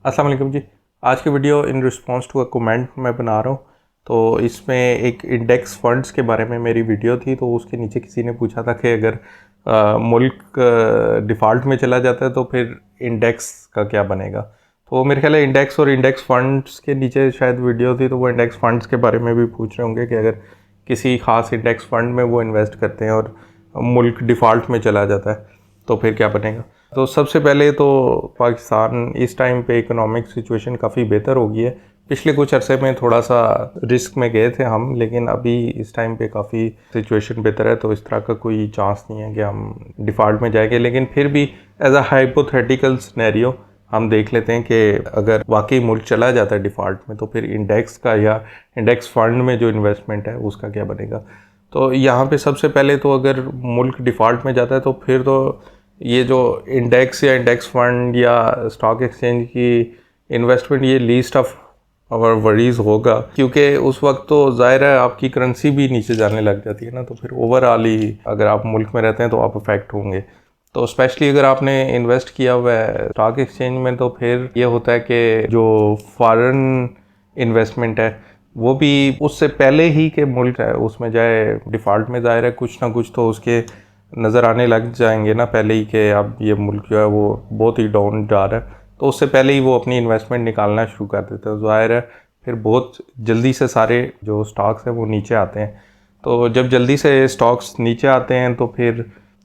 अस्सलाम वालेकुम जी। आज की video in response to a comment मैं बना रहा हूँ। तो इसमें एक इंडेक्स फंड्स के बारे में मेरी वीडियो थी, तो उसके नीचे किसी ने पूछा था कि अगर मुल्क डिफ़ॉल्ट में चला जाता है तो फिर इंडेक्स का क्या बनेगा। तो मेरे ख्याल है इंडेक्स और इंडेक्स फंड्स के नीचे शायद वीडियो थी, तो वो इंडेक्स फंड्स के बारे में भी पूछ रहे होंगे कि अगर किसी ख़ास इंडेक्स फंड में वो इन्वेस्ट करते हैं और मुल्क डिफ़ॉल्ट में चला जाता है तो फिर क्या बनेगा। तो सबसे पहले तो पाकिस्तान इस टाइम पे इकोनॉमिक सिचुएशन काफ़ी बेहतर हो गई है। पिछले कुछ अरसे में थोड़ा सा रिस्क में गए थे हम, लेकिन अभी इस टाइम पे काफ़ी सिचुएशन बेहतर है, तो इस तरह का कोई चांस नहीं है कि हम डिफ़ॉल्ट में जाएंगे। लेकिन फिर भी एज अ हाइपोथेटिकल सिनेरियो हम देख लेते हैं कि अगर वाकई मुल्क चला जाता है डिफ़ॉल्ट में तो फिर इंडेक्स का या इंडेक्स फंड में जो इन्वेस्टमेंट है उसका क्या बनेगा। तो यहाँ पे सबसे पहले तो अगर मुल्क डिफ़ॉल्ट में जाता है तो फिर तो ये जो इंडेक्स या इंडेक्स फंड या स्टॉक एक्सचेंज की इन्वेस्टमेंट ये लीस्ट ऑफ आवर वरीज होगा, क्योंकि उस वक्त तो ज़ाहिर है आपकी करेंसी भी नीचे जाने लग जाती है ना, तो फिर ओवरऑल ही अगर आप मुल्क में रहते हैं तो आप अफेक्ट होंगे। तो स्पेशली अगर आपने इन्वेस्ट किया हुआ है स्टॉक एक्सचेंज में तो फिर ये होता है कि जो फॉरेन इन्वेस्टमेंट है वो भी उससे पहले ही के मुल्क है उसमें जाए डिफ़ॉल्ट में, ज़ाहिर है कुछ ना कुछ तो उसके नज़र आने लग जाएंगे ना पहले ही कि अब ये मुल्क जो है वो बहुत ही डाउन जा रहा है, तो उससे पहले ही वो अपनी इन्वेस्टमेंट निकालना शुरू कर देते हैं। ज़ाहिर है फिर बहुत जल्दी से सारे जो स्टॉक्स हैं वो नीचे आते हैं। तो जब जल्दी से स्टॉक्स नीचे आते हैं तो फिर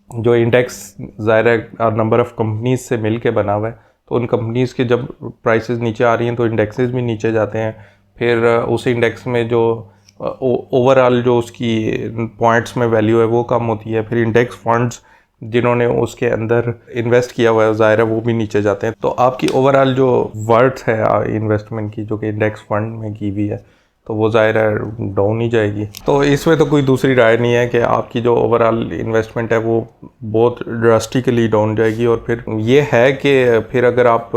जो इंडेक्स ज़ाहिर है नंबर ऑफ़ कंपनीज से मिल के बना हुआ है, तो उन कंपनीज़ के जब प्राइसेस नीचे आ रही हैं तो इंडेक्सेस भी नीचे जाते हैं। फिर उस इंडेक्स में जो ओवरऑल जो उसकी पॉइंट्स में वैल्यू है वो कम होती है। फिर इंडेक्स फंड्स जिन्होंने उसके अंदर इन्वेस्ट किया हुआ है ज़ाहिर है वो भी नीचे जाते हैं, तो आपकी ओवरऑल जो वर्थ है इन्वेस्टमेंट की जो कि इंडेक्स फंड में की हुई है तो वो ज़ाहिर है डाउन ही जाएगी। तो इसमें तो कोई दूसरी राय नहीं है कि आपकी जो ओवरऑल इन्वेस्टमेंट है वो बहुत ड्रास्टिकली डाउन जाएगी। और फिर ये है कि फिर अगर आप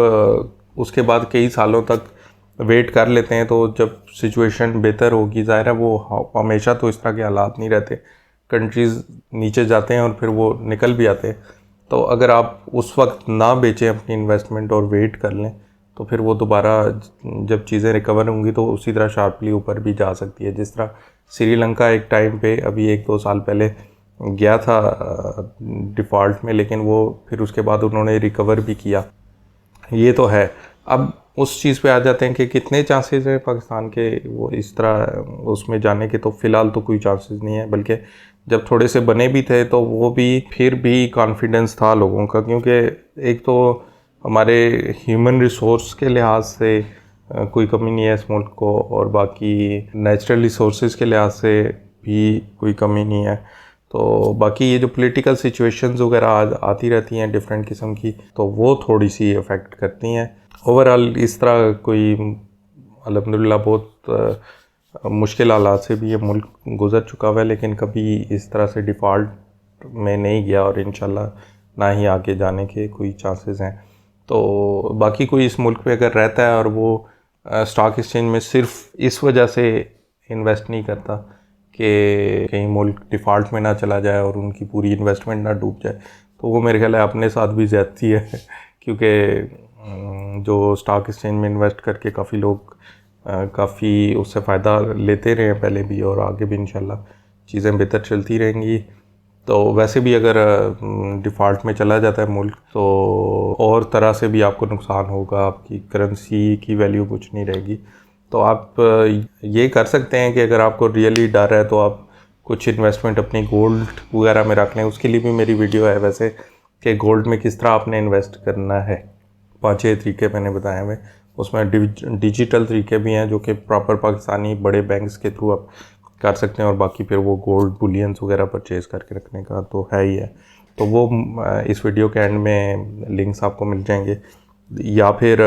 उसके बाद कई सालों तक वेट कर लेते हैं तो जब सिचुएशन बेहतर होगी, ज़ाहिर है वो हमेशा तो इस तरह के हालात नहीं रहते, कंट्रीज़ नीचे जाते हैं और फिर वो निकल भी आते हैं। तो अगर आप उस वक्त ना बेचें अपनी इन्वेस्टमेंट और वेट कर लें तो फिर वो दोबारा जब चीज़ें रिकवर होंगी तो उसी तरह शार्पली ऊपर भी जा सकती है, जिस तरह श्रीलंका एक टाइम पे अभी 1-2 साल पहले गया था डिफ़ॉल्ट में, लेकिन वो फिर उसके बाद उन्होंने रिकवर भी किया। ये तो है। अब उस चीज़ पे आ जाते हैं कि कितने चांसेस हैं पाकिस्तान के वो इस तरह उसमें जाने के। तो फ़िलहाल तो कोई चांसेस नहीं है, बल्कि जब थोड़े से बने भी थे तो वो भी फिर भी कॉन्फिडेंस था लोगों का, क्योंकि एक तो हमारे ह्यूमन रिसोर्स के लिहाज से कोई कमी नहीं है इस मुल्क को, और बाकी नेचुरल रिसोर्सेज के लिहाज से भी कोई कमी नहीं है। तो बाकी ये जो पॉलिटिकल सिचुएशंस वगैरह आती रहती हैं डिफरेंट किस्म की, तो वो थोड़ी सी अफेक्ट करती हैं। ओवरऑल इस तरह कोई अल्हम्दुलिल्लाह बहुत मुश्किल हालात से भी ये मुल्क गुज़र चुका हुआ है, लेकिन कभी इस तरह से डिफ़ॉल्ट में नहीं गया और इंशाल्लाह ना ही आगे जाने के कोई चांसेस हैं। तो बाकी कोई इस मुल्क पे अगर रहता है और वो स्टॉक एक्सचेंज में सिर्फ इस वजह से इन्वेस्ट नहीं करता कि कहीं मुल्क डिफ़ॉल्ट में ना चला जाए और उनकी पूरी इन्वेस्टमेंट ना डूब जाए, तो वो मेरे ख्याल है अपने साथ भी ज़्यादती है क्योंकि जो स्टॉक एक्सचेंज में इन्वेस्ट करके काफ़ी लोग काफ़ी उससे फ़ायदा लेते रहे हैं पहले भी, और आगे भी इंशाल्लाह चीज़ें बेहतर चलती रहेंगी। तो वैसे भी अगर डिफ़ॉल्ट में चला जाता है मुल्क तो और तरह से भी आपको नुकसान होगा, आपकी करेंसी की वैल्यू कुछ नहीं रहेगी। तो आप ये कर सकते हैं कि अगर आपको रियली डर है तो आप कुछ इन्वेस्टमेंट अपनी गोल्ड वगैरह में रख लें। उसके लिए भी मेरी वीडियो है वैसे कि गोल्ड में किस तरह आपने इन्वेस्ट करना है, 5-6 तरीके मैंने बताए हुए। उसमें डिजिटल तरीके भी हैं जो कि प्रॉपर पाकिस्तानी बड़े बैंक्स के थ्रू आप कर सकते हैं, और बाकी फिर वो गोल्ड बुलियंस वगैरह परचेज़ करके रखने का तो है ही है। तो वो इस वीडियो के एंड में लिंक्स आपको मिल जाएंगे। या फिर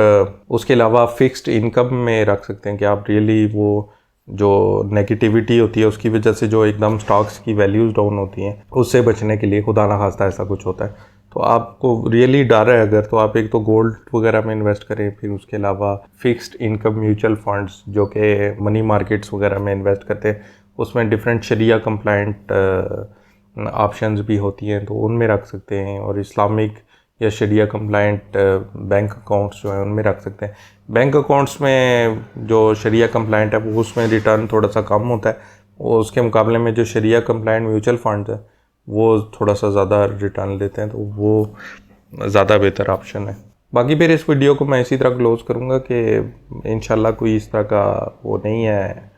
उसके अलावा फ़िक्स्ड इनकम में रख सकते हैं कि आप रियली वो जो नेगेटिविटी होती है उसकी वजह से जो एकदम स्टॉक्स की वैल्यूज़ डाउन होती हैं उससे बचने के लिए, खुदा ना खास्ता ऐसा कुछ होता है तो आपको रियली डर है अगर, तो आप एक तो गोल्ड वगैरह में इन्वेस्ट करें। फिर उसके अलावा फ़िक्स्ड इनकम म्यूचुअल फंड्स जो कि मनी मार्केट्स वगैरह में इन्वेस्ट करते हैं, उसमें डिफरेंट शरिया कंप्लाइंट ऑप्शंस भी होती हैं तो उनमें रख सकते हैं। और इस्लामिक या शरिया कंप्लाइंट बैंक अकाउंट्स जो हैं उनमें रख सकते हैं। बैंक अकाउंट्स में जो शरिया कंप्लाइंट है वो उसमें रिटर्न थोड़ा सा कम होता है, वो उसके मुकाबले में जो शरिया कंप्लाइंट म्यूचुअल फंड्स है वो थोड़ा सा ज़्यादा रिटर्न देते हैं, तो वो ज़्यादा बेहतर ऑप्शन है। बाकी फिर इस वीडियो को मैं इसी तरह क्लोज़ करूँगा कि इंशाल्लाह कोई इस तरह का वो नहीं है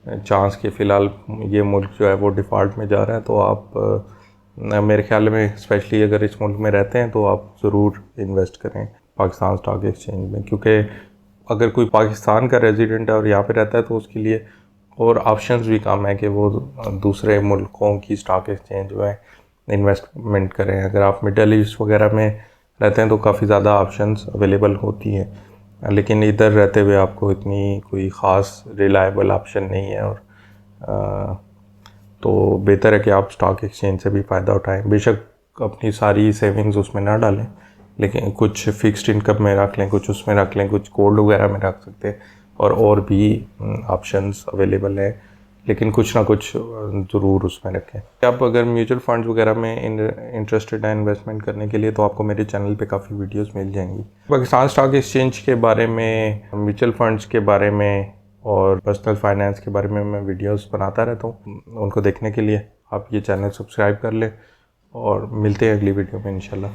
चांस कि फ़िलहाल ये मुल्क जो है वो डिफ़ॉल्ट में जा रहा है। तो आप मेरे ख्याल में स्पेशली अगर इस मुल्क में रहते हैं तो आप ज़रूर इन्वेस्ट करें पाकिस्तान स्टॉक एक्सचेंज में, क्योंकि अगर कोई पाकिस्तान का रेजिडेंट है और यहाँ पे रहता है तो उसके लिए और ऑप्शंस भी कम है कि वो दूसरे मुल्कों की स्टॉक एक्सचेंज जो है इन्वेस्टमेंट करें। अगर आप मिडल ईस्ट वगैरह में रहते हैं तो काफ़ी ज़्यादा ऑप्शंस अवेलेबल होती हैं, लेकिन इधर रहते हुए आपको इतनी कोई ख़ास रिलायबल ऑप्शन नहीं है। और तो बेहतर है कि आप स्टॉक एक्सचेंज से भी फ़ायदा उठाएं। बेशक अपनी सारी सेविंग्स उसमें ना डालें, लेकिन कुछ फ़िक्स्ड इनकम में रख लें, कुछ उसमें रख लें, कुछ गोल्ड वगैरह में रख सकते हैं, और भी ऑप्शंस अवेलेबल है, लेकिन कुछ ना कुछ ज़रूर उसमें रखें। आप अगर म्यूचुअल फंड्स वगैरह में इंटरेस्टेड हैं इन्वेस्टमेंट करने के लिए तो आपको मेरे चैनल पे काफ़ी वीडियोस मिल जाएंगी। पाकिस्तान स्टॉक एक्सचेंज के बारे में, म्यूचुअल फंड्स के बारे में और पर्सनल फाइनेंस के बारे में मैं वीडियोस बनाता रहता हूँ। उनको देखने के लिए आप ये चैनल सब्सक्राइब कर लें और मिलते हैं अगली वीडियो में इंशाल्लाह।